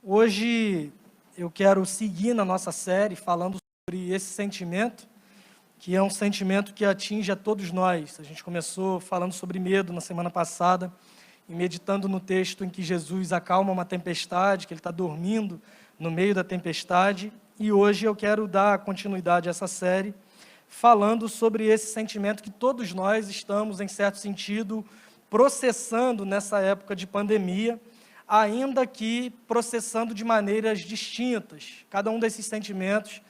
Hoje eu quero seguir na nossa série falando sobre esse sentimento, que é um sentimento que atinge a todos nós. A gente começou falando sobre medo na semana passada, e meditando no texto em que Jesus acalma uma tempestade, que ele está dormindo no meio da tempestade, e hoje eu quero dar continuidade a essa série, falando sobre esse sentimento que todos nós estamos, em certo sentido, processando nessa época de pandemia, ainda que processando de maneiras distintas. Cada um desses sentimentos,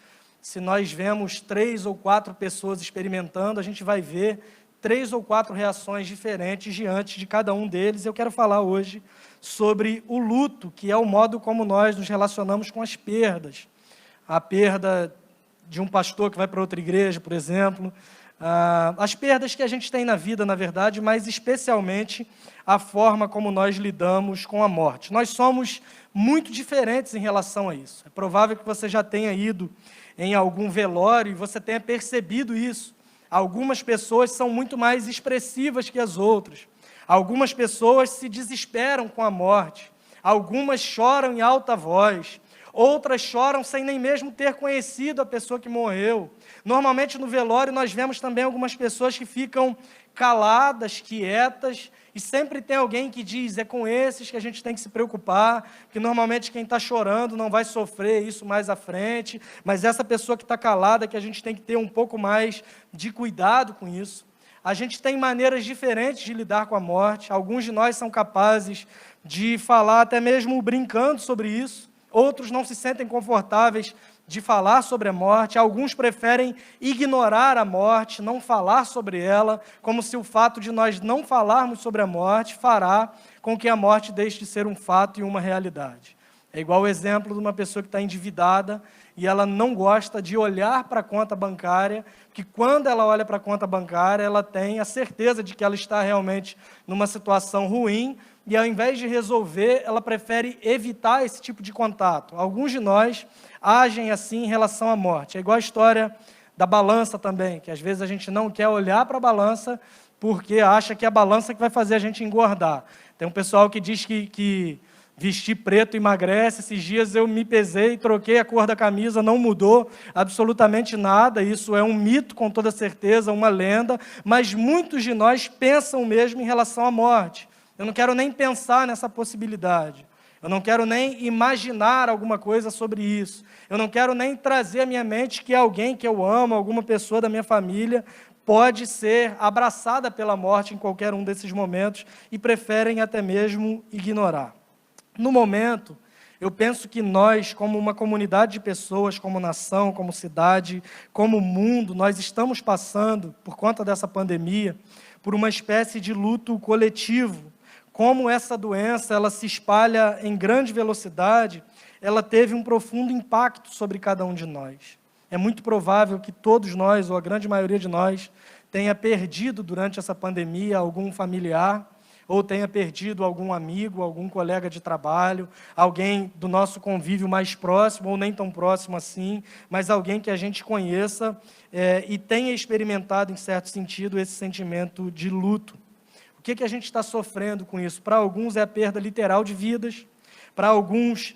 se nós vemos 3 ou 4 pessoas experimentando, a gente vai ver 3 ou 4 reações diferentes diante de cada um deles. Eu quero falar hoje sobre o luto, que é o modo como nós nos relacionamos com as perdas. A perda de um pastor que vai para outra igreja, por exemplo, as perdas que a gente tem na vida, na verdade, mas especialmente a forma como nós lidamos com a morte. Nós somos muito diferentes em relação a isso. É provável que você já tenha ido em algum velório e você tenha percebido isso. Algumas pessoas são muito mais expressivas que as outras. Algumas pessoas se desesperam com a morte. Algumas choram em alta voz. Outras choram sem nem mesmo ter conhecido a pessoa que morreu. Normalmente no velório nós vemos também algumas pessoas que ficam caladas, quietas, e sempre tem alguém que diz, é com esses que a gente tem que se preocupar, porque normalmente quem está chorando não vai sofrer isso mais à frente, mas essa pessoa que está calada, que a gente tem que ter um pouco mais de cuidado com isso. A gente tem maneiras diferentes de lidar com a morte, alguns de nós são capazes de falar até mesmo brincando sobre isso, outros não se sentem confortáveis de falar sobre a morte, alguns preferem ignorar a morte, não falar sobre ela, como se o fato de nós não falarmos sobre a morte fará com que a morte deixe de ser um fato e uma realidade. É igual o exemplo de uma pessoa que está endividada e ela não gosta de olhar para a conta bancária, que quando ela olha para a conta bancária, ela tem a certeza de que ela está realmente numa situação ruim, e ao invés de resolver, ela prefere evitar esse tipo de contato. Alguns de nós agem assim em relação à morte. É igual a história da balança também, que às vezes a gente não quer olhar para a balança porque acha que é a balança que vai fazer a gente engordar. Tem um pessoal que diz que vestir preto emagrece. Esses dias eu me pesei, troquei a cor da camisa, não mudou absolutamente nada. Isso é um mito, com toda certeza, uma lenda, mas muitos de nós pensam mesmo em relação à morte. Eu não quero nem pensar nessa possibilidade. Eu não quero nem imaginar alguma coisa sobre isso. Eu não quero nem trazer à minha mente que alguém que eu amo, alguma pessoa da minha família, pode ser abraçada pela morte em qualquer um desses momentos e preferem até mesmo ignorar. No momento, eu penso que nós, como uma comunidade de pessoas, como nação, como cidade, como mundo, nós estamos passando, por conta dessa pandemia, por uma espécie de luto coletivo. Como essa doença ela se espalha em grande velocidade, ela teve um profundo impacto sobre cada um de nós. É muito provável que todos nós, ou a grande maioria de nós, tenha perdido durante essa pandemia algum familiar, ou tenha perdido algum amigo, algum colega de trabalho, alguém do nosso convívio mais próximo, ou nem tão próximo assim, mas alguém que a gente conheça e tenha experimentado, em certo sentido, esse sentimento de luto. O que a gente está sofrendo com isso? Para alguns é a perda literal de vidas, para alguns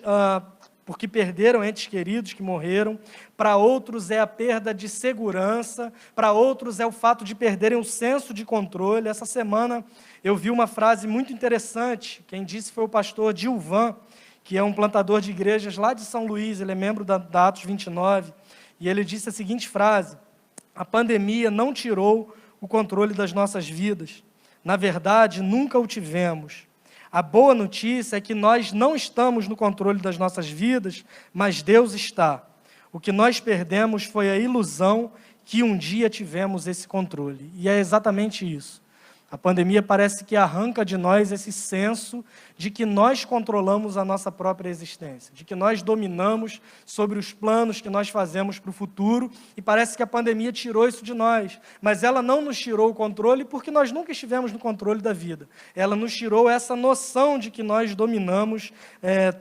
porque perderam entes queridos que morreram, para outros é a perda de segurança, para outros é o fato de perderem o senso de controle. Essa semana eu vi uma frase muito interessante, quem disse foi o pastor Gilvan, que é um plantador de igrejas lá de São Luís, ele é membro da Atos 29, e ele disse a seguinte frase: a pandemia não tirou o controle das nossas vidas. Na verdade, nunca o tivemos. A boa notícia é que nós não estamos no controle das nossas vidas, mas Deus está. O que nós perdemos foi a ilusão que um dia tivemos esse controle. E é exatamente isso. A pandemia parece que arranca de nós esse senso de que nós controlamos a nossa própria existência, de que nós dominamos sobre os planos que nós fazemos para o futuro, e parece que a pandemia tirou isso de nós, mas ela não nos tirou o controle porque nós nunca estivemos no controle da vida. Ela nos tirou essa noção de que nós dominamos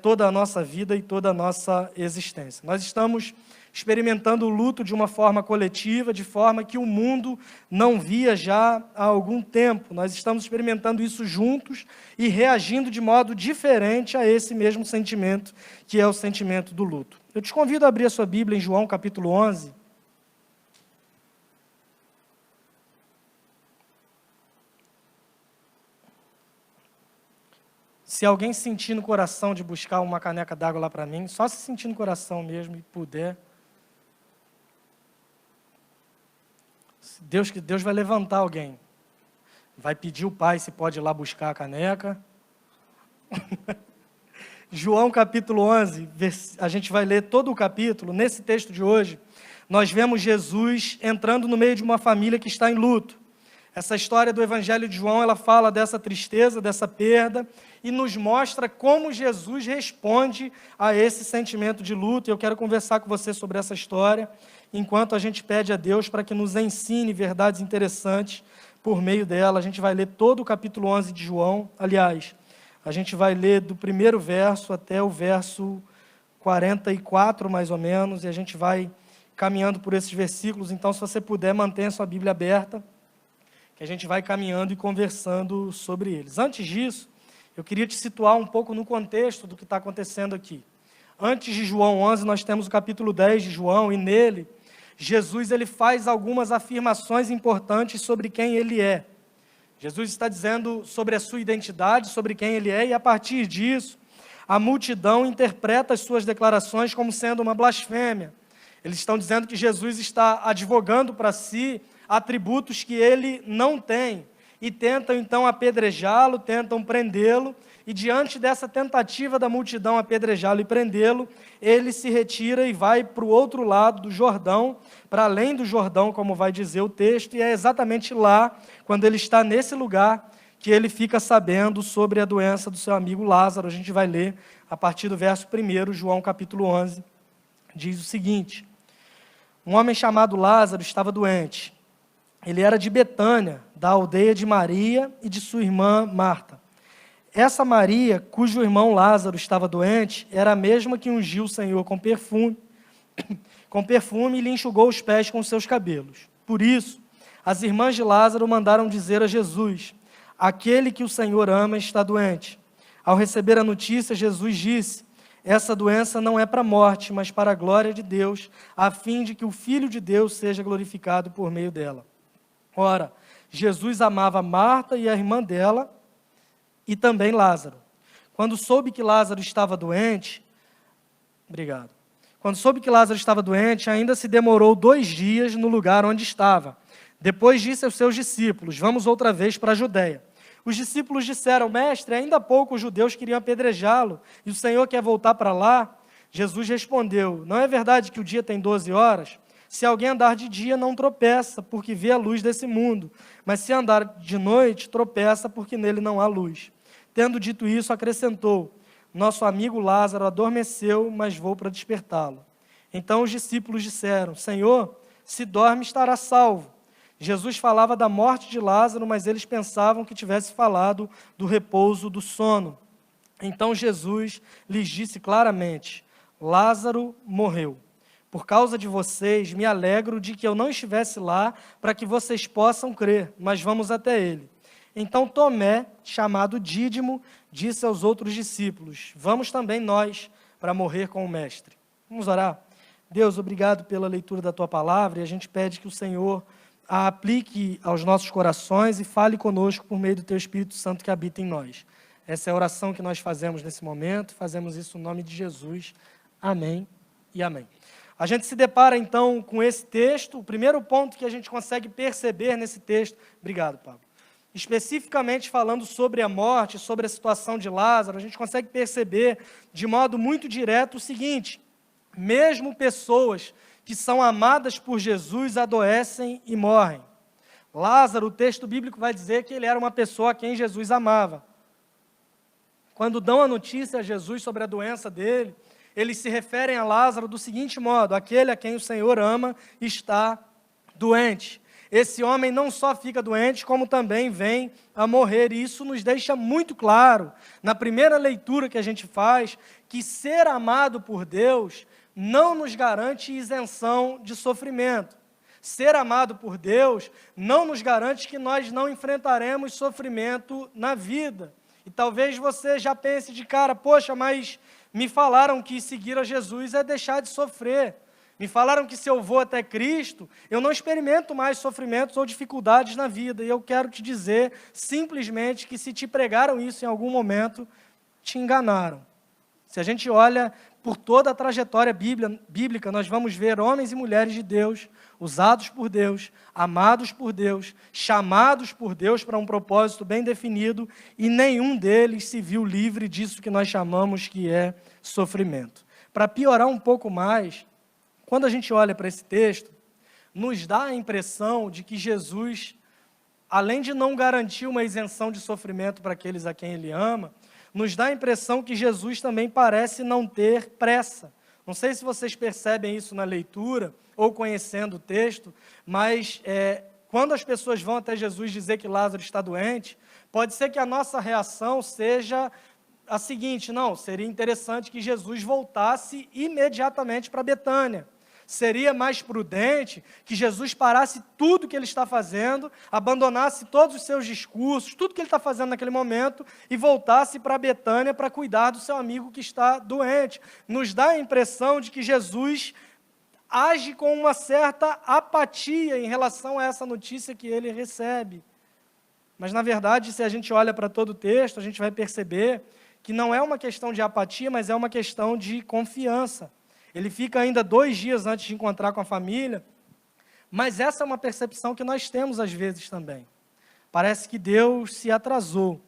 toda a nossa vida e toda a nossa existência. Nós estamos experimentando o luto de uma forma coletiva, de forma que o mundo não via já há algum tempo. Nós estamos experimentando isso juntos e reagindo de modo diferente a esse mesmo sentimento, que é o sentimento do luto. Eu te convido a abrir a sua Bíblia em João capítulo 11. Se alguém sentir no coração de buscar uma caneca d'água lá para mim, só se sentir no coração mesmo e puder. Deus vai levantar alguém. Vai pedir o pai se pode ir lá buscar a caneca. João capítulo 11, a gente vai ler todo o capítulo. Nesse texto de hoje, nós vemos Jesus entrando no meio de uma família que está em luto. Essa história do Evangelho de João, ela fala dessa tristeza, dessa perda, e nos mostra como Jesus responde a esse sentimento de luto. E eu quero conversar com você sobre essa história, enquanto a gente pede a Deus para que nos ensine verdades interessantes por meio dela. A gente vai ler todo o capítulo 11 de João. Aliás, a gente vai ler do primeiro verso até o verso 44, mais ou menos, e a gente vai caminhando por esses versículos. Então, se você puder, mantenha sua Bíblia aberta, que a gente vai caminhando e conversando sobre eles. Antes disso, eu queria te situar um pouco no contexto do que está acontecendo aqui. Antes de João 11, nós temos o capítulo 10 de João, e nele, Jesus ele faz algumas afirmações importantes sobre quem ele é. Jesus está dizendo sobre a sua identidade, sobre quem ele é, e a partir disso, a multidão interpreta as suas declarações como sendo uma blasfêmia. Eles estão dizendo que Jesus está advogando para si atributos que ele não tem, e tentam então apedrejá-lo, tentam prendê-lo, e diante dessa tentativa da multidão apedrejá-lo e prendê-lo, ele se retira e vai para o outro lado do Jordão, para além do Jordão, como vai dizer o texto, e é exatamente lá, quando ele está nesse lugar, que ele fica sabendo sobre a doença do seu amigo Lázaro. A gente vai ler a partir do verso 1, João capítulo 11, diz o seguinte: um homem chamado Lázaro estava doente. Ele era de Betânia, da aldeia de Maria e de sua irmã Marta. Essa Maria, cujo irmão Lázaro estava doente, era a mesma que ungiu o Senhor com perfume e lhe enxugou os pés com seus cabelos. Por isso, as irmãs de Lázaro mandaram dizer a Jesus: aquele que o Senhor ama está doente. Ao receber a notícia, Jesus disse: essa doença não é para a morte, mas para a glória de Deus, a fim de que o Filho de Deus seja glorificado por meio dela. Ora, Jesus amava Marta e a irmã dela, e também Lázaro. Quando soube que Lázaro estava doente, ainda se demorou 2 dias no lugar onde estava. Depois disse aos seus discípulos: vamos outra vez para a Judeia. Os discípulos disseram: mestre, ainda há pouco os judeus queriam apedrejá-lo, e o Senhor quer voltar para lá? Jesus respondeu: não é verdade que o dia tem 12 horas? Se alguém andar de dia, não tropeça, porque vê a luz desse mundo. Mas se andar de noite, tropeça, porque nele não há luz. Tendo dito isso, acrescentou: nosso amigo Lázaro adormeceu, mas vou para despertá-lo. Então os discípulos disseram: Senhor, se dorme, estará salvo. Jesus falava da morte de Lázaro, mas eles pensavam que tivesse falado do repouso do sono. Então Jesus lhes disse claramente: Lázaro morreu. Por causa de vocês, me alegro de que eu não estivesse lá, para que vocês possam crer, mas vamos até ele. Então Tomé, chamado Dídimo, disse aos outros discípulos: vamos também nós para morrer com o Mestre. Vamos orar? Deus, obrigado pela leitura da Tua palavra, e a gente pede que o Senhor a aplique aos nossos corações e fale conosco por meio do Teu Espírito Santo que habita em nós. Essa é a oração que nós fazemos nesse momento, fazemos isso no nome de Jesus. Amém e amém. A gente se depara, então, com esse texto. O primeiro ponto que a gente consegue perceber nesse texto... Obrigado, Pablo. Especificamente falando sobre a morte, sobre a situação de Lázaro, a gente consegue perceber de modo muito direto o seguinte: mesmo pessoas que são amadas por Jesus adoecem e morrem. Lázaro, o texto bíblico vai dizer que ele era uma pessoa a quem Jesus amava. Quando dão a notícia a Jesus sobre a doença dele, eles se referem a Lázaro do seguinte modo: aquele a quem o Senhor ama está doente. Esse homem não só fica doente, como também vem a morrer. E isso nos deixa muito claro, na primeira leitura que a gente faz, que ser amado por Deus não nos garante isenção de sofrimento. Ser amado por Deus não nos garante que nós não enfrentaremos sofrimento na vida. E talvez você já pense de cara, poxa, mas me falaram que seguir a Jesus é deixar de sofrer. Me falaram que se eu vou até Cristo, eu não experimento mais sofrimentos ou dificuldades na vida. E eu quero te dizer, simplesmente, que se te pregaram isso em algum momento, te enganaram. Se a gente olha por toda a trajetória bíblica, nós vamos ver homens e mulheres de Deus, usados por Deus, amados por Deus, chamados por Deus para um propósito bem definido, e nenhum deles se viu livre disso que nós chamamos que é sofrimento. Para piorar um pouco mais, quando a gente olha para esse texto, nos dá a impressão de que Jesus, além de não garantir uma isenção de sofrimento para aqueles a quem Ele ama, nos dá a impressão que Jesus também parece não ter pressa. Não sei se vocês percebem isso na leitura ou conhecendo o texto, mas quando as pessoas vão até Jesus dizer que Lázaro está doente, pode ser que a nossa reação seja a seguinte: não, seria interessante que Jesus voltasse imediatamente para Betânia. Seria mais prudente que Jesus parasse tudo que ele está fazendo, abandonasse todos os seus discursos, tudo que ele está fazendo naquele momento e voltasse para Betânia para cuidar do seu amigo que está doente. Nos dá a impressão de que Jesus age com uma certa apatia em relação a essa notícia que ele recebe. Mas, na verdade, se a gente olha para todo o texto, a gente vai perceber que não é uma questão de apatia, mas é uma questão de confiança. Ele fica ainda 2 dias antes de encontrar com a família, mas essa é uma percepção que nós temos às vezes também. Parece que Deus se atrasou,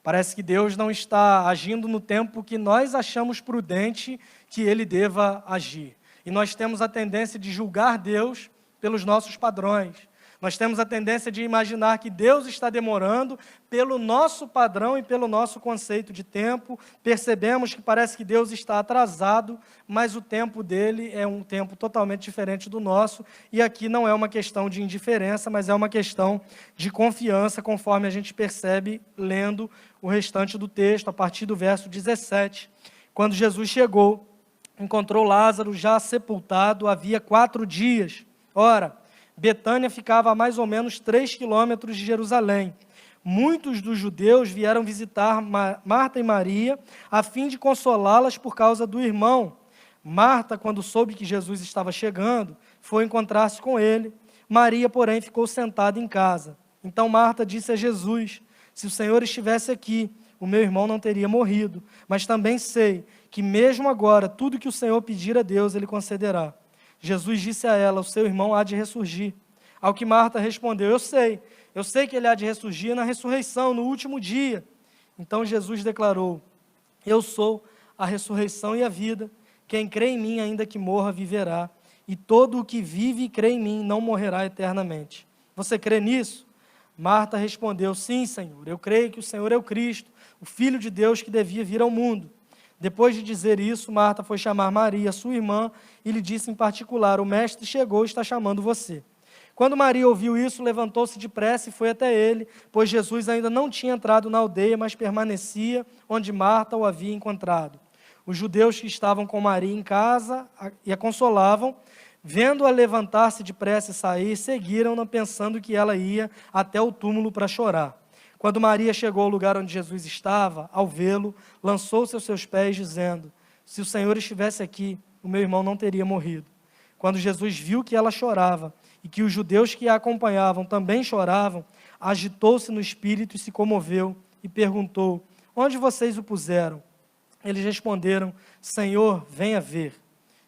parece que Deus não está agindo no tempo que nós achamos prudente que Ele deva agir. E nós temos a tendência de julgar Deus pelos nossos padrões. Nós temos a tendência de imaginar que Deus está demorando pelo nosso padrão e pelo nosso conceito de tempo. Percebemos que parece que Deus está atrasado, mas o tempo dele é um tempo totalmente diferente do nosso. E aqui não é uma questão de indiferença, mas é uma questão de confiança, conforme a gente percebe lendo o restante do texto, a partir do verso 17. Quando Jesus chegou, encontrou Lázaro já sepultado havia 4 dias. Ora, Betânia ficava a mais ou menos 3 quilômetros de Jerusalém. Muitos dos judeus vieram visitar Marta e Maria, a fim de consolá-las por causa do irmão. Marta, quando soube que Jesus estava chegando, foi encontrar-se com ele. Maria, porém, ficou sentada em casa. Então Marta disse a Jesus: se o Senhor estivesse aqui, o meu irmão não teria morrido. Mas também sei que mesmo agora, tudo que o Senhor pedir a Deus, Ele concederá. Jesus disse a ela: o seu irmão há de ressurgir. Ao que Marta respondeu: eu sei que ele há de ressurgir na ressurreição, no último dia. Então Jesus declarou: eu sou a ressurreição e a vida. Quem crê em mim, ainda que morra, viverá. E todo o que vive e crê em mim não morrerá eternamente. Você crê nisso? Marta respondeu: sim, Senhor, eu creio que o Senhor é o Cristo, o Filho de Deus que devia vir ao mundo. Depois de dizer isso, Marta foi chamar Maria, sua irmã, e lhe disse em particular: o mestre chegou e está chamando você. Quando Maria ouviu isso, levantou-se depressa e foi até ele, pois Jesus ainda não tinha entrado na aldeia, mas permanecia onde Marta o havia encontrado. Os judeus que estavam com Maria em casa e a consolavam, vendo-a levantar-se depressa e sair, seguiram-na pensando que ela ia até o túmulo para chorar. Quando Maria chegou ao lugar onde Jesus estava, ao vê-lo, lançou-se aos seus pés, dizendo: se o Senhor estivesse aqui, o meu irmão não teria morrido. Quando Jesus viu que ela chorava, e que os judeus que a acompanhavam também choravam, agitou-se no espírito e se comoveu, e perguntou: onde vocês o puseram? Eles responderam: Senhor, venha ver.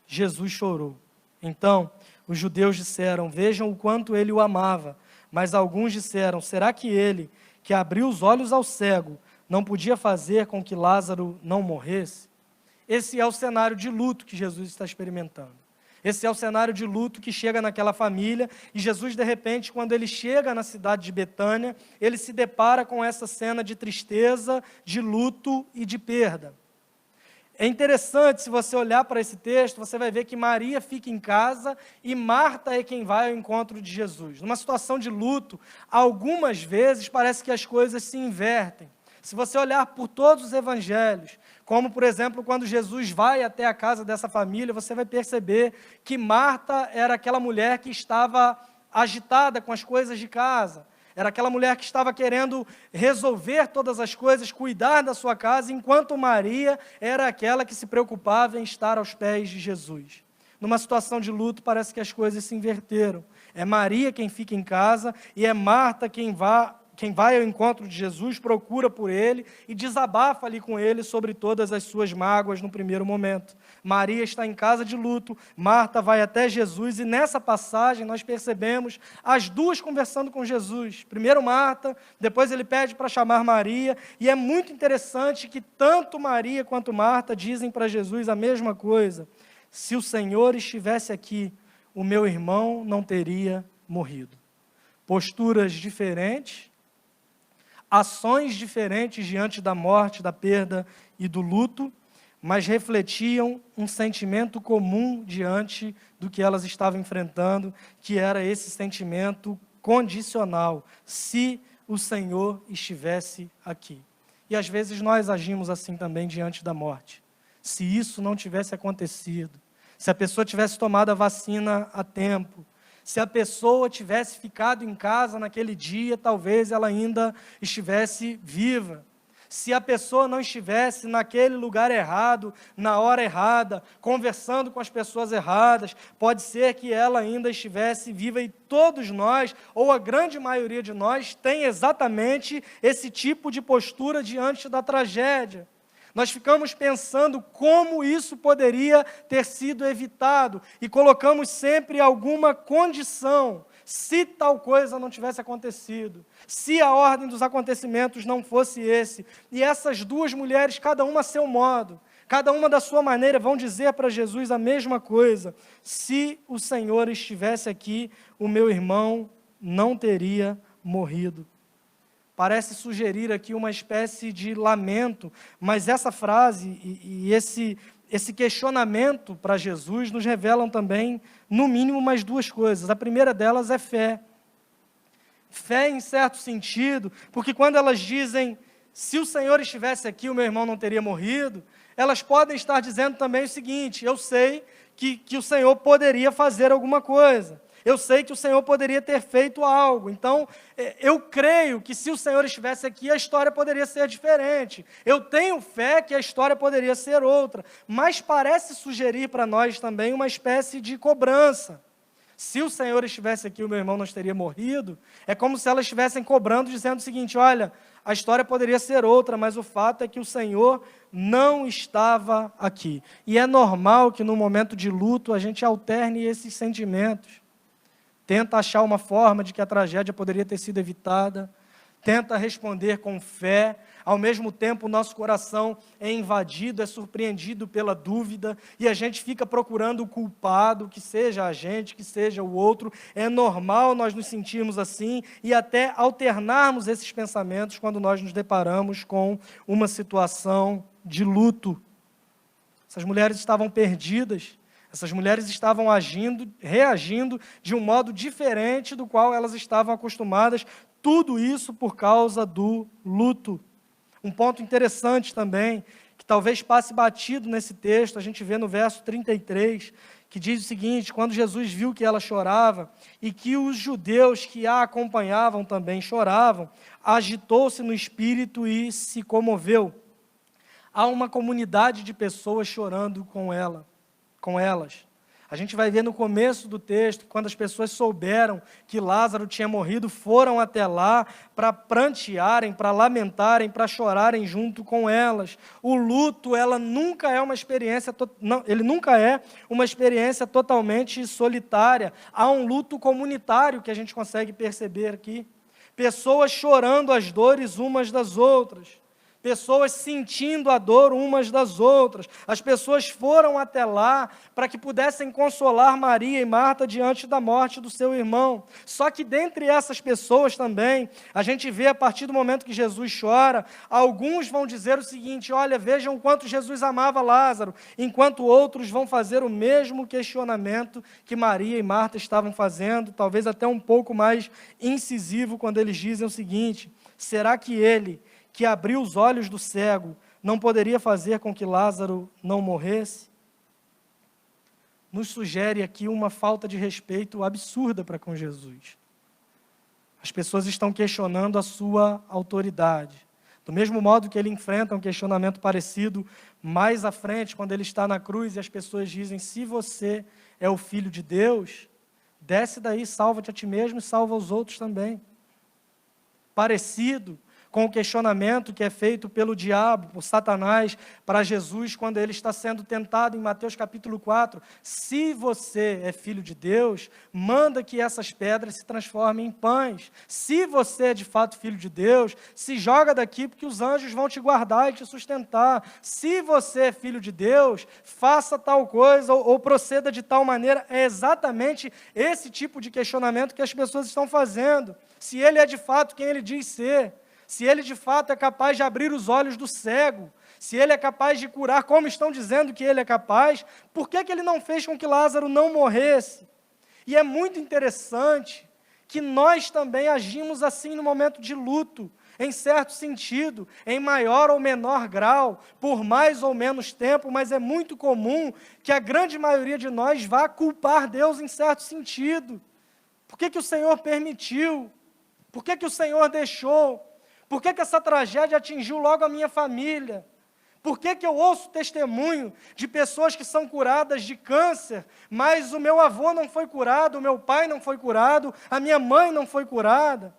Jesus chorou. Então, os judeus disseram: vejam o quanto ele o amava. Mas alguns disseram: será que ele, que abriu os olhos ao cego, não podia fazer com que Lázaro não morresse? Esse é o cenário de luto que Jesus está experimentando. Esse é o cenário de luto que chega naquela família, e Jesus, de repente, quando ele chega na cidade de Betânia, ele se depara com essa cena de tristeza, de luto e de perda. É interessante, se você olhar para esse texto, você vai ver que Maria fica em casa e Marta é quem vai ao encontro de Jesus. Numa situação de luto, algumas vezes parece que as coisas se invertem. Se você olhar por todos os evangelhos, Como, por exemplo, quando Jesus vai até a casa dessa família, você vai perceber que Marta era aquela mulher que estava agitada com as coisas de casa. Era aquela mulher que estava querendo resolver todas as coisas, cuidar da sua casa, enquanto Maria era aquela que se preocupava em estar aos pés de Jesus. Numa situação de luto, parece que as coisas se inverteram. É Maria quem fica em casa e é Marta quem vai ao encontro de Jesus, procura por ele e desabafa ali com ele sobre todas as suas mágoas no primeiro momento. Maria está em casa de luto, Marta vai até Jesus e nessa passagem nós percebemos as duas conversando com Jesus. Primeiro Marta, depois ele pede para chamar Maria e é muito interessante que tanto Maria quanto Marta dizem para Jesus a mesma coisa. Se o Senhor estivesse aqui, o meu irmão não teria morrido. Posturas diferentes, ações diferentes diante da morte, da perda e do luto, mas refletiam um sentimento comum diante do que elas estavam enfrentando, que era esse sentimento condicional, se o Senhor estivesse aqui. E às vezes nós agimos assim também diante da morte. Se isso não tivesse acontecido, se a pessoa tivesse tomado a vacina a tempo, se a pessoa tivesse ficado em casa naquele dia, talvez ela ainda estivesse viva. Se a pessoa não estivesse naquele lugar errado, na hora errada, conversando com as pessoas erradas, pode ser que ela ainda estivesse viva e todos nós, ou a grande maioria de nós, tem exatamente esse tipo de postura diante da tragédia. Nós ficamos pensando como isso poderia ter sido evitado e colocamos sempre alguma condição, se tal coisa não tivesse acontecido, se a ordem dos acontecimentos não fosse esse. E essas duas mulheres, cada uma a seu modo, cada uma da sua maneira, vão dizer para Jesus a mesma coisa. Se o Senhor estivesse aqui, o meu irmão não teria morrido. Parece sugerir aqui uma espécie de lamento, mas essa frase e esse questionamento para Jesus nos revelam também, no mínimo, mais duas coisas. A primeira delas é fé. Fé em certo sentido, porque quando elas dizem, se o Senhor estivesse aqui, o meu irmão não teria morrido, elas podem estar dizendo também o seguinte, eu sei que o Senhor poderia fazer alguma coisa. Eu sei que o Senhor poderia ter feito algo. Então, eu creio que se o Senhor estivesse aqui, a história poderia ser diferente. Eu tenho fé que a história poderia ser outra. Mas parece sugerir para nós também uma espécie de cobrança. Se o Senhor estivesse aqui, o meu irmão não teria morrido. É como se elas estivessem cobrando, dizendo o seguinte, olha, a história poderia ser outra, mas o fato é que o Senhor não estava aqui. E é normal que no momento de luto a gente alterne esses sentimentos. Tenta achar uma forma de que a tragédia poderia ter sido evitada, tenta responder com fé, ao mesmo tempo o nosso coração é invadido, é surpreendido pela dúvida, e a gente fica procurando o culpado, que seja a gente, que seja o outro. É normal nós nos sentirmos assim, e até alternarmos esses pensamentos quando nós nos deparamos com uma situação de luto. Essas mulheres estavam perdidas. Essas mulheres estavam reagindo de um modo diferente do qual elas estavam acostumadas, tudo isso por causa do luto. Um ponto interessante também, que talvez passe batido nesse texto, a gente vê no verso 33, que diz o seguinte, quando Jesus viu que ela chorava, e que os judeus que a acompanhavam também choravam, agitou-se no espírito e se comoveu. Há uma comunidade de pessoas chorando com elas. A gente vai ver no começo do texto, quando as pessoas souberam que Lázaro tinha morrido, foram até lá para prantearem, para lamentarem, para chorarem junto com elas. O luto, ele nunca é uma experiência totalmente solitária. Há um luto comunitário que a gente consegue perceber aqui. Pessoas chorando as dores umas das outras. Pessoas sentindo a dor umas das outras. As pessoas foram até lá para que pudessem consolar Maria e Marta diante da morte do seu irmão. Só que dentre essas pessoas também, a gente vê a partir do momento que Jesus chora, alguns vão dizer o seguinte, olha, vejam o quanto Jesus amava Lázaro, enquanto outros vão fazer o mesmo questionamento que Maria e Marta estavam fazendo, talvez até um pouco mais incisivo, quando eles dizem o seguinte, será que ele, que abriu os olhos do cego, não poderia fazer com que Lázaro não morresse, nos sugere aqui uma falta de respeito absurda para com Jesus. As pessoas estão questionando a sua autoridade. Do mesmo modo que ele enfrenta um questionamento parecido mais à frente, quando ele está na cruz e as pessoas dizem: se você é o Filho de Deus, desce daí, salva-te a ti mesmo e salva os outros também. Parecido com o questionamento que é feito pelo diabo, por Satanás, para Jesus, quando ele está sendo tentado em Mateus capítulo 4. Se você é filho de Deus, manda que essas pedras se transformem em pães. Se você é de fato filho de Deus, se joga daqui, porque os anjos vão te guardar e te sustentar. Se você é filho de Deus, faça tal coisa ou proceda de tal maneira. É exatamente esse tipo de questionamento que as pessoas estão fazendo. Se ele é de fato quem ele diz ser, se ele de fato é capaz de abrir os olhos do cego, se ele é capaz de curar, como estão dizendo que ele é capaz, por que ele não fez com que Lázaro não morresse? E é muito interessante que nós também agimos assim no momento de luto, em certo sentido, em maior ou menor grau, por mais ou menos tempo, mas é muito comum que a grande maioria de nós vá culpar Deus em certo sentido. Por que o Senhor permitiu? Por que o Senhor deixou? Por que essa tragédia atingiu logo a minha família? Por que eu ouço testemunho de pessoas que são curadas de câncer, mas o meu avô não foi curado, o meu pai não foi curado, a minha mãe não foi curada?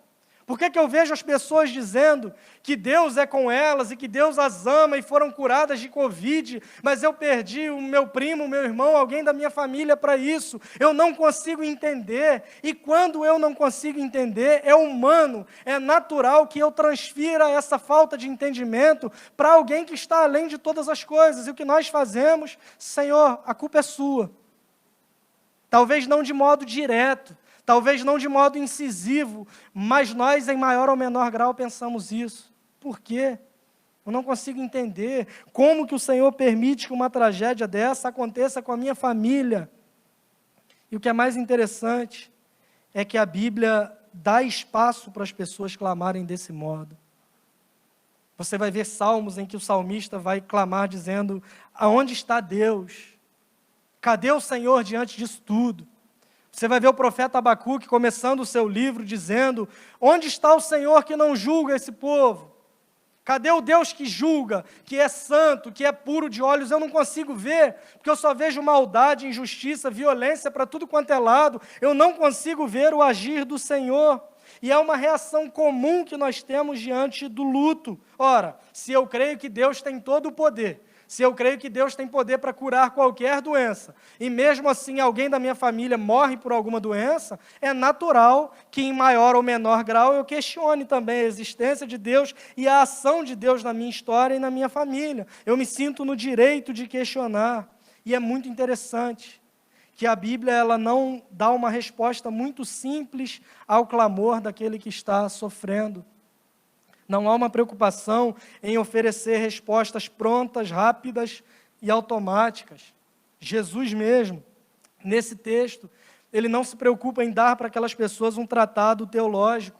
Por que eu vejo as pessoas dizendo que Deus é com elas e que Deus as ama e foram curadas de Covid, mas eu perdi o meu primo, o meu irmão, alguém da minha família para isso? Eu não consigo entender, e quando eu não consigo entender, é humano, é natural que eu transfira essa falta de entendimento para alguém que está além de todas as coisas. E o que nós fazemos? Senhor, a culpa é sua. Talvez não de modo direto, talvez não de modo incisivo, mas nós, em maior ou menor grau, pensamos isso. Por quê? Eu não consigo entender como que o Senhor permite que uma tragédia dessa aconteça com a minha família. E o que é mais interessante é que a Bíblia dá espaço para as pessoas clamarem desse modo. Você vai ver salmos em que o salmista vai clamar dizendo: aonde está Deus? Cadê o Senhor diante disso tudo? Você vai ver o profeta Abacuque começando o seu livro dizendo: onde está o Senhor que não julga esse povo? Cadê o Deus que julga, que é santo, que é puro de olhos? Eu não consigo ver, porque eu só vejo maldade, injustiça, violência para tudo quanto é lado. Eu não consigo ver o agir do Senhor. E é uma reação comum que nós temos diante do luto. Ora, se eu creio que Deus tem todo o poder, se eu creio que Deus tem poder para curar qualquer doença, e mesmo assim alguém da minha família morre por alguma doença, é natural que em maior ou menor grau eu questione também a existência de Deus e a ação de Deus na minha história e na minha família. Eu me sinto no direito de questionar. E é muito interessante que a Bíblia ela não dá uma resposta muito simples ao clamor daquele que está sofrendo. Não há uma preocupação em oferecer respostas prontas, rápidas e automáticas. Jesus mesmo, nesse texto, ele não se preocupa em dar para aquelas pessoas um tratado teológico.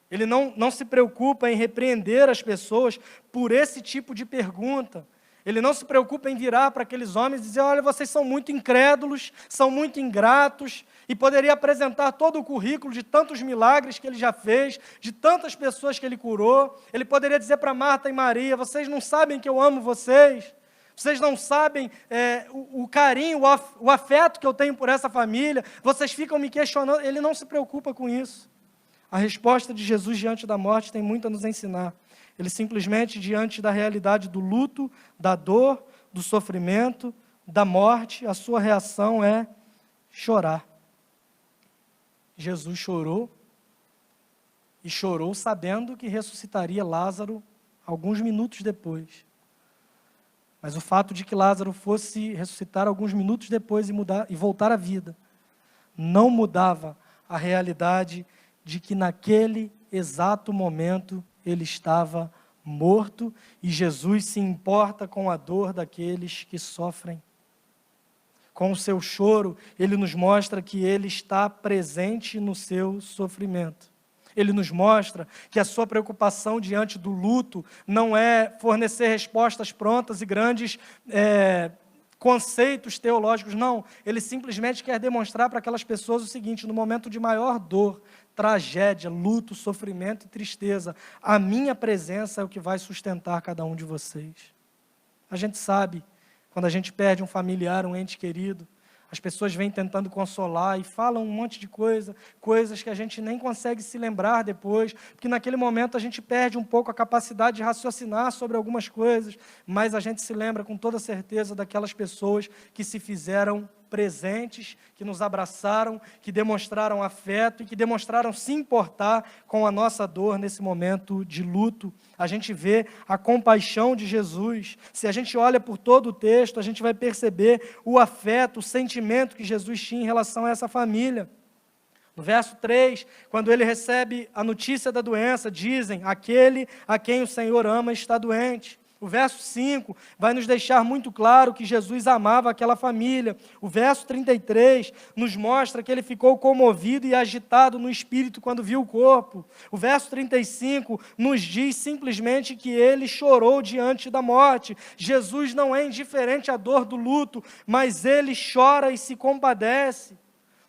Ele não se preocupa em repreender as pessoas por esse tipo de pergunta. Ele não se preocupa em virar para aqueles homens e dizer: olha, vocês são muito incrédulos, são muito ingratos, e poderia apresentar todo o currículo de tantos milagres que ele já fez, de tantas pessoas que ele curou. Ele poderia dizer para Marta e Maria: vocês não sabem que eu amo vocês? Vocês não sabem o carinho, o afeto que eu tenho por essa família? Vocês ficam me questionando. Ele não se preocupa com isso. A resposta de Jesus diante da morte tem muito a nos ensinar. Ele simplesmente, diante da realidade do luto, da dor, do sofrimento, da morte, a sua reação é chorar. Jesus chorou, e chorou sabendo que ressuscitaria Lázaro alguns minutos depois. Mas o fato de que Lázaro fosse ressuscitar alguns minutos depois e voltar à vida, não mudava a realidade de que naquele exato momento ele estava morto, e Jesus se importa com a dor daqueles que sofrem. Com o seu choro, ele nos mostra que ele está presente no seu sofrimento. Ele nos mostra que a sua preocupação diante do luto não é fornecer respostas prontas e grandes conceitos teológicos, não. Ele simplesmente quer demonstrar para aquelas pessoas o seguinte: no momento de maior dor, tragédia, luto, sofrimento e tristeza, a minha presença é o que vai sustentar cada um de vocês. A gente sabe, quando a gente perde um familiar, um ente querido, as pessoas vêm tentando consolar e falam um monte de coisas que a gente nem consegue se lembrar depois, porque naquele momento a gente perde um pouco a capacidade de raciocinar sobre algumas coisas, mas a gente se lembra com toda certeza daquelas pessoas que se fizeram presentes, que nos abraçaram, que demonstraram afeto e que demonstraram se importar com a nossa dor nesse momento de luto. A gente vê a compaixão de Jesus. Se a gente olha por todo o texto, a gente vai perceber o afeto, o sentimento que Jesus tinha em relação a essa família. No verso 3, quando ele recebe a notícia da doença, dizem: aquele a quem o Senhor ama está doente. O verso 5 vai nos deixar muito claro que Jesus amava aquela família. O verso 33 nos mostra que ele ficou comovido e agitado no espírito quando viu o corpo. O verso 35 nos diz simplesmente que ele chorou diante da morte. Jesus não é indiferente à dor do luto, mas ele chora e se compadece.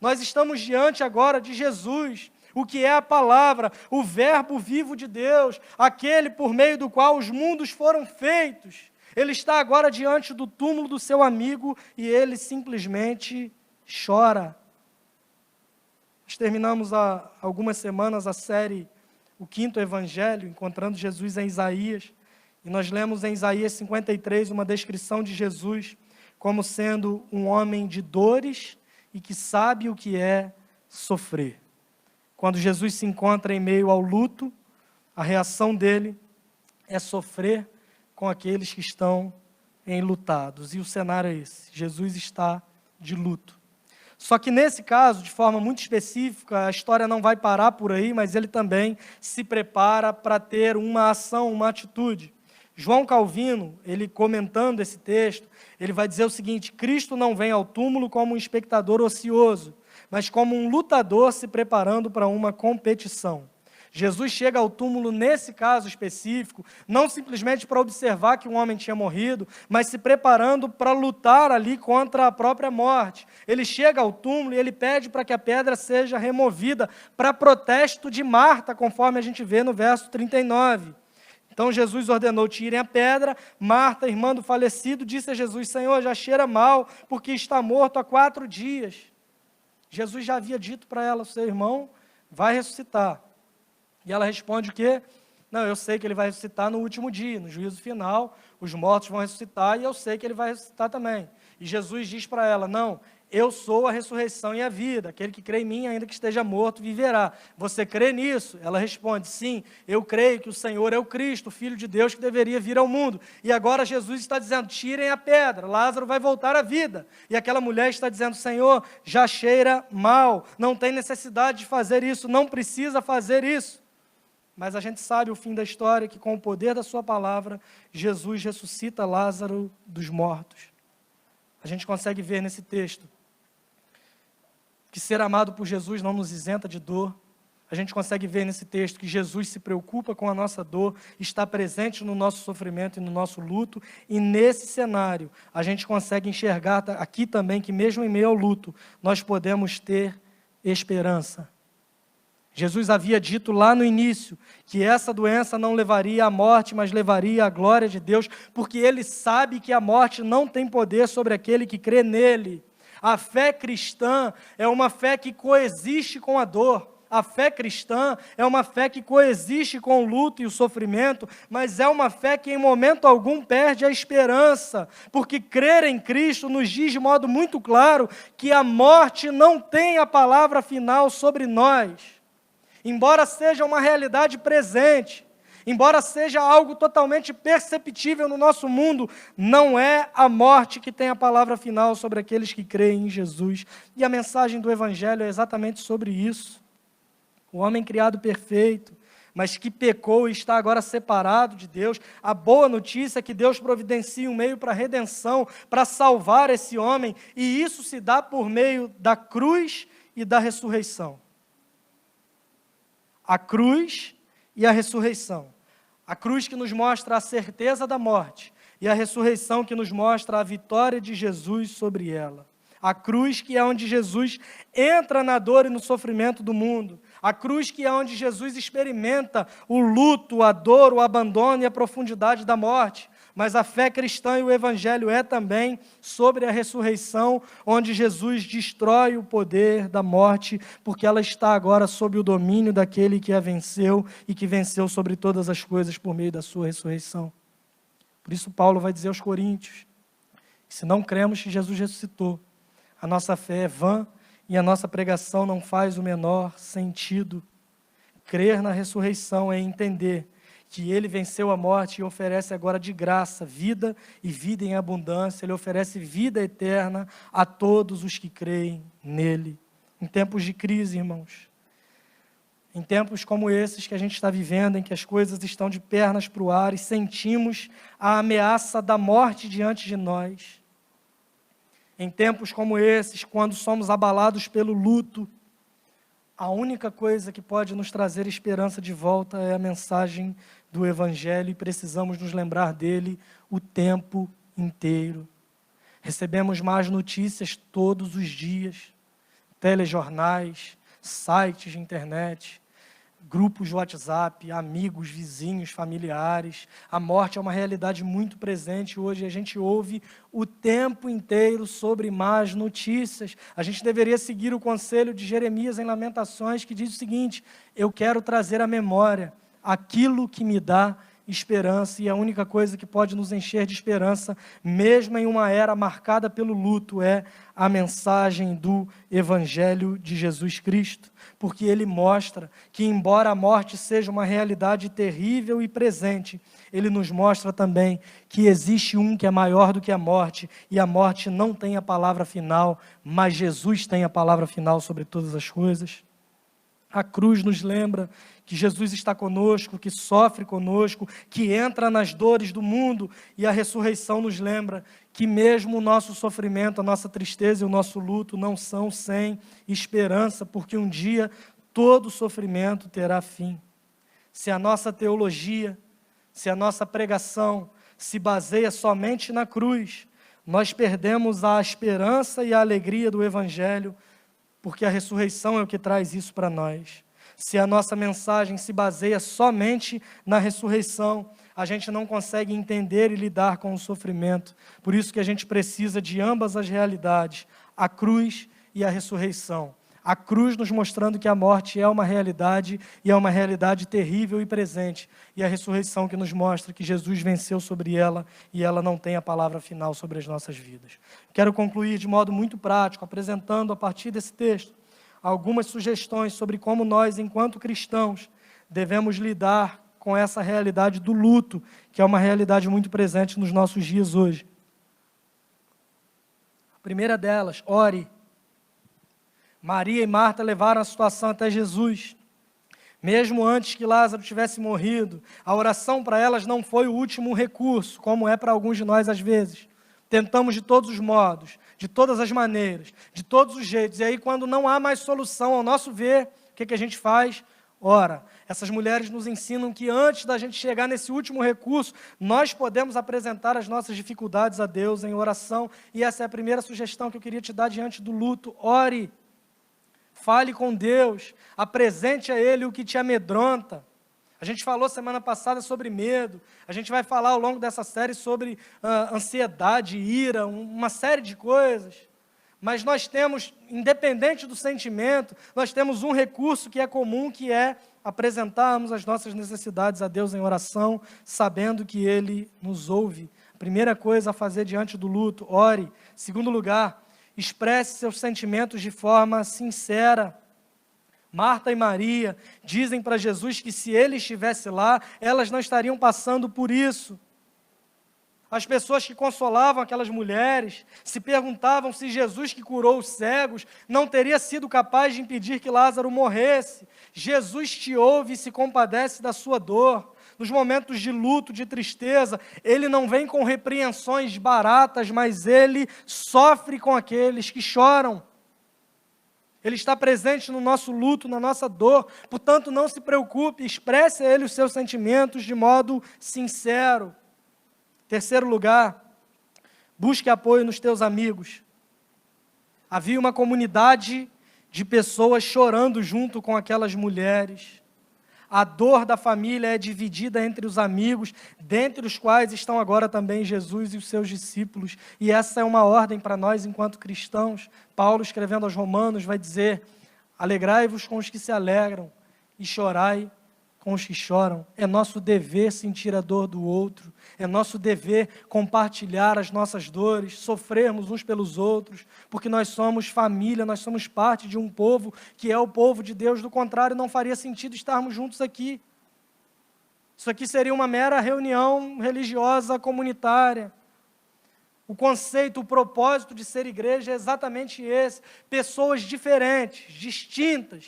Nós estamos diante agora de Jesus, o que é a palavra, o verbo vivo de Deus, aquele por meio do qual os mundos foram feitos. Ele está agora diante do túmulo do seu amigo e ele simplesmente chora. Nós terminamos há algumas semanas a série O Quinto Evangelho, encontrando Jesus em Isaías, e nós lemos em Isaías 53 uma descrição de Jesus como sendo um homem de dores e que sabe o que é sofrer. Quando Jesus se encontra em meio ao luto, a reação dele é sofrer com aqueles que estão enlutados. E o cenário é esse: Jesus está de luto. Só que nesse caso, de forma muito específica, a história não vai parar por aí, mas ele também se prepara para ter uma ação, uma atitude. João Calvino, ele comentando esse texto, ele vai dizer o seguinte: Cristo não vem ao túmulo como um espectador ocioso, mas como um lutador se preparando para uma competição. Jesus chega ao túmulo, nesse caso específico, não simplesmente para observar que um homem tinha morrido, mas se preparando para lutar ali contra a própria morte. Ele chega ao túmulo e ele pede para que a pedra seja removida, para protesto de Marta, conforme a gente vê no verso 39. Então Jesus ordenou: tirem a pedra. Marta, irmã do falecido, disse a Jesus: Senhor, já cheira mal, porque está morto há 4 dias. Jesus já havia dito para ela: seu irmão vai ressuscitar. E ela responde o quê? Não, eu sei que ele vai ressuscitar no último dia, no juízo final, os mortos vão ressuscitar e eu sei que ele vai ressuscitar também. E Jesus diz para ela: não, eu sou a ressurreição e a vida, aquele que crê em mim, ainda que esteja morto, viverá. Você crê nisso? Ela responde: sim, eu creio que o Senhor é o Cristo, o Filho de Deus que deveria vir ao mundo. E agora Jesus está dizendo: tirem a pedra, Lázaro vai voltar à vida. E aquela mulher está dizendo: Senhor, já cheira mal, não tem necessidade de fazer isso, não precisa fazer isso. Mas a gente sabe o fim da história, que com o poder da sua palavra, Jesus ressuscita Lázaro dos mortos. A gente consegue ver nesse texto que ser amado por Jesus não nos isenta de dor. A gente consegue ver nesse texto que Jesus se preocupa com a nossa dor, está presente no nosso sofrimento e no nosso luto. E nesse cenário, a gente consegue enxergar aqui também que mesmo em meio ao luto, nós podemos ter esperança. Jesus havia dito lá no início que essa doença não levaria à morte, mas levaria à glória de Deus, porque ele sabe que a morte não tem poder sobre aquele que crê nele. A fé cristã é uma fé que coexiste com a dor. A fé cristã é uma fé que coexiste com o luto e o sofrimento, mas é uma fé que em momento algum perde a esperança, porque crer em Cristo nos diz de modo muito claro que a morte não tem a palavra final sobre nós. Embora seja uma realidade presente, embora seja algo totalmente perceptível no nosso mundo, não é a morte que tem a palavra final sobre aqueles que creem em Jesus. E a mensagem do Evangelho é exatamente sobre isso. O homem criado perfeito, mas que pecou e está agora separado de Deus. A boa notícia é que Deus providencia um meio para a redenção, para salvar esse homem, e isso se dá por meio da cruz e da ressurreição. A cruz e a ressurreição. A cruz que nos mostra a certeza da morte e a ressurreição que nos mostra a vitória de Jesus sobre ela. A cruz que é onde Jesus entra na dor e no sofrimento do mundo. A cruz que é onde Jesus experimenta o luto, a dor, o abandono e a profundidade da morte. Mas a fé cristã e o Evangelho é também sobre a ressurreição, onde Jesus destrói o poder da morte, porque ela está agora sob o domínio daquele que a venceu e que venceu sobre todas as coisas por meio da sua ressurreição. Por isso Paulo vai dizer aos Coríntios, que se não cremos que Jesus ressuscitou, a nossa fé é vã e a nossa pregação não faz o menor sentido. Crer na ressurreição é entender que Ele venceu a morte e oferece agora de graça vida e vida em abundância. Ele oferece vida eterna a todos os que creem nele. Em tempos de crise, irmãos, em tempos como esses que a gente está vivendo, em que as coisas estão de pernas para o ar e sentimos a ameaça da morte diante de nós, em tempos como esses, quando somos abalados pelo luto, a única coisa que pode nos trazer esperança de volta é a mensagem do Evangelho e precisamos nos lembrar dele o tempo inteiro. Recebemos más notícias todos os dias, telejornais, sites de internet, grupos de WhatsApp, amigos, vizinhos, familiares. A morte é uma realidade muito presente hoje e a gente ouve o tempo inteiro sobre más notícias. A gente deveria seguir o conselho de Jeremias em Lamentações, que diz o seguinte: eu quero trazer à memória aquilo que me dá esperança, e a única coisa que pode nos encher de esperança, mesmo em uma era marcada pelo luto, é a mensagem do Evangelho de Jesus Cristo, porque ele mostra que, embora a morte seja uma realidade terrível e presente, ele nos mostra também que existe um que é maior do que a morte, e a morte não tem a palavra final, mas Jesus tem a palavra final sobre todas as coisas. A cruz nos lembra que Jesus está conosco, que sofre conosco, que entra nas dores do mundo, e a ressurreição nos lembra que mesmo o nosso sofrimento, a nossa tristeza e o nosso luto não são sem esperança, porque um dia todo sofrimento terá fim. Se a nossa teologia, se a nossa pregação se baseia somente na cruz, nós perdemos a esperança e a alegria do Evangelho, porque a ressurreição é o que traz isso para nós. Se a nossa mensagem se baseia somente na ressurreição, a gente não consegue entender e lidar com o sofrimento. Por isso que a gente precisa de ambas as realidades, a cruz e a ressurreição. A cruz nos mostrando que a morte é uma realidade, e é uma realidade terrível e presente. E a ressurreição que nos mostra que Jesus venceu sobre ela, e ela não tem a palavra final sobre as nossas vidas. Quero concluir de modo muito prático, apresentando a partir desse texto algumas sugestões sobre como nós, enquanto cristãos, devemos lidar com essa realidade do luto, que é uma realidade muito presente nos nossos dias hoje. A primeira delas, ore. Maria e Marta levaram a situação até Jesus. Mesmo antes que Lázaro tivesse morrido, a oração para elas não foi o último recurso, como é para alguns de nós às vezes. Tentamos de todos os modos, de todas as maneiras, de todos os jeitos. E aí, quando não há mais solução, ao nosso ver, o que a gente faz? Ora. Essas mulheres nos ensinam que antes da gente chegar nesse último recurso, nós podemos apresentar as nossas dificuldades a Deus em oração. E essa é a primeira sugestão que eu queria te dar diante do luto. Ore. Fale com Deus, apresente a Ele o que te amedronta. A gente falou semana passada sobre medo, a gente vai falar ao longo dessa série sobre ansiedade, ira, uma série de coisas. Mas nós temos, independente do sentimento, nós temos um recurso que é comum, que é apresentarmos as nossas necessidades a Deus em oração, sabendo que Ele nos ouve. Primeira coisa a fazer diante do luto, ore. Segundo lugar, expresse seus sentimentos de forma sincera. Marta e Maria dizem para Jesus que se ele estivesse lá, elas não estariam passando por isso. As pessoas que consolavam aquelas mulheres se perguntavam se Jesus, que curou os cegos, não teria sido capaz de impedir que Lázaro morresse. Jesus te ouve e se compadece da sua dor. Nos momentos de luto, de tristeza, Ele não vem com repreensões baratas, mas Ele sofre com aqueles que choram. Ele está presente no nosso luto, na nossa dor. Portanto, não se preocupe, expresse a Ele os seus sentimentos de modo sincero. Terceiro lugar, busque apoio nos teus amigos. Havia uma comunidade de pessoas chorando junto com aquelas mulheres. A dor da família é dividida entre os amigos, dentre os quais estão agora também Jesus e os seus discípulos. E essa é uma ordem para nós enquanto cristãos. Paulo, escrevendo aos Romanos, vai dizer: alegrai-vos com os que se alegram e chorai com os que choram. É nosso dever sentir a dor do outro, é nosso dever compartilhar as nossas dores, sofrermos uns pelos outros, porque nós somos família, nós somos parte de um povo que é o povo de Deus. Do contrário, não faria sentido estarmos juntos aqui. Isso aqui seria uma mera reunião religiosa comunitária. O conceito, o propósito de ser igreja é exatamente esse: pessoas diferentes, distintas,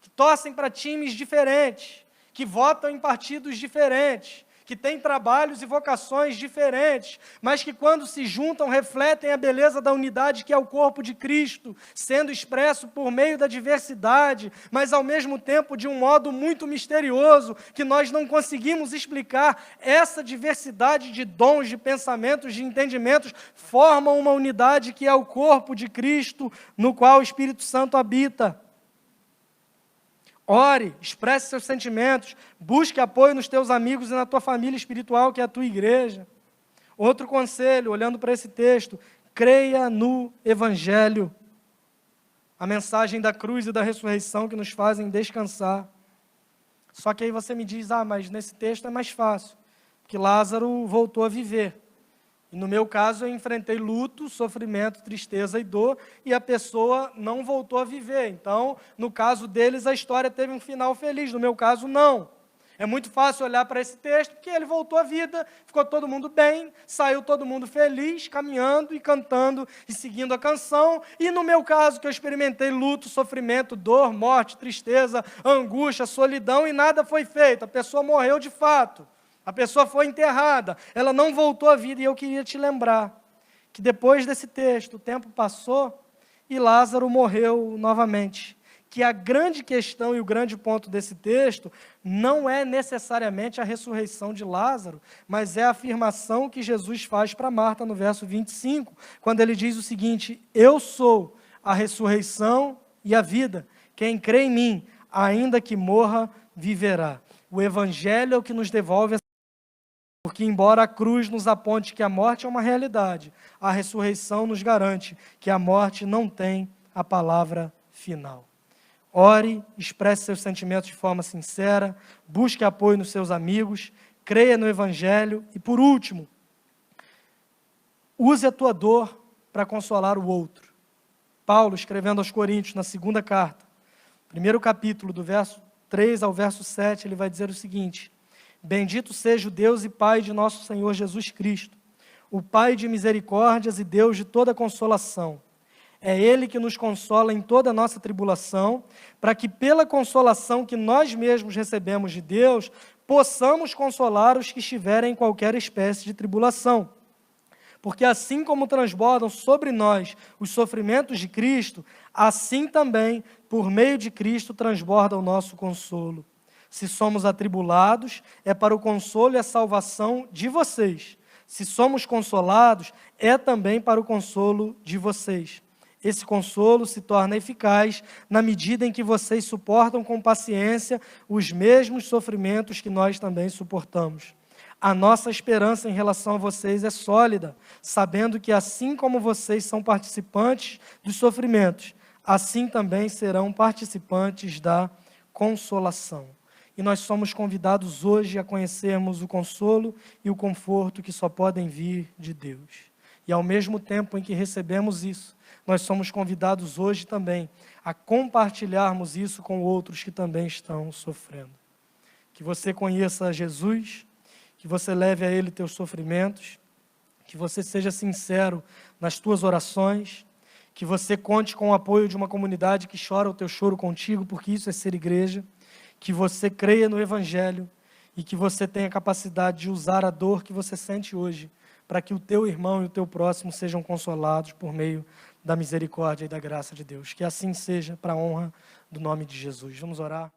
que torcem para times diferentes, que votam em partidos diferentes, que têm trabalhos e vocações diferentes, mas que quando se juntam refletem a beleza da unidade que é o corpo de Cristo, sendo expresso por meio da diversidade, mas ao mesmo tempo de um modo muito misterioso, que nós não conseguimos explicar. Essa diversidade de dons, de pensamentos, de entendimentos, formam uma unidade que é o corpo de Cristo, no qual o Espírito Santo habita. Ore, expresse seus sentimentos, busque apoio nos teus amigos e na tua família espiritual, que é a tua igreja. Outro conselho, olhando para esse texto: creia no Evangelho, a mensagem da cruz e da ressurreição que nos fazem descansar. Só que aí você me diz: mas nesse texto é mais fácil, porque Lázaro voltou a viver. E no meu caso eu enfrentei luto, sofrimento, tristeza e dor, e a pessoa não voltou a viver. Então, no caso deles, a história teve um final feliz, no meu caso, não. É muito fácil olhar para esse texto, porque ele voltou à vida, ficou todo mundo bem, saiu todo mundo feliz, caminhando e cantando e seguindo a canção. E no meu caso, que eu experimentei luto, sofrimento, dor, morte, tristeza, angústia, solidão, e nada foi feito, a pessoa morreu de fato. A pessoa foi enterrada, ela não voltou à vida. E eu queria te lembrar que depois desse texto, o tempo passou e Lázaro morreu novamente. Que a grande questão e o grande ponto desse texto não é necessariamente a ressurreição de Lázaro, mas é a afirmação que Jesus faz para Marta no verso 25, quando ele diz o seguinte: eu sou a ressurreição e a vida. Quem crê em mim, ainda que morra, viverá. O Evangelho é o que nos devolve essa. Porque, embora a cruz nos aponte que a morte é uma realidade, a ressurreição nos garante que a morte não tem a palavra final. Ore, expresse seus sentimentos de forma sincera, busque apoio nos seus amigos, creia no Evangelho e, por último, use a tua dor para consolar o outro. Paulo, escrevendo aos Coríntios, na segunda carta, primeiro capítulo, do verso 3 ao verso 7, ele vai dizer o seguinte: bendito seja o Deus e Pai de nosso Senhor Jesus Cristo, o Pai de misericórdias e Deus de toda consolação. É Ele que nos consola em toda a nossa tribulação, para que pela consolação que nós mesmos recebemos de Deus, possamos consolar os que estiverem em qualquer espécie de tribulação. Porque assim como transbordam sobre nós os sofrimentos de Cristo, assim também, por meio de Cristo, transborda o nosso consolo. Se somos atribulados, é para o consolo e a salvação de vocês. Se somos consolados, é também para o consolo de vocês. Esse consolo se torna eficaz na medida em que vocês suportam com paciência os mesmos sofrimentos que nós também suportamos. A nossa esperança em relação a vocês é sólida, sabendo que assim como vocês são participantes dos sofrimentos, assim também serão participantes da consolação. E nós somos convidados hoje a conhecermos o consolo e o conforto que só podem vir de Deus. E ao mesmo tempo em que recebemos isso, nós somos convidados hoje também a compartilharmos isso com outros que também estão sofrendo. Que você conheça Jesus, que você leve a Ele teus sofrimentos, que você seja sincero nas tuas orações, que você conte com o apoio de uma comunidade que chora o teu choro contigo, porque isso é ser igreja. Que você creia no Evangelho e que você tenha capacidade de usar a dor que você sente hoje para que o teu irmão e o teu próximo sejam consolados por meio da misericórdia e da graça de Deus. Que assim seja, para a honra do nome de Jesus. Vamos orar.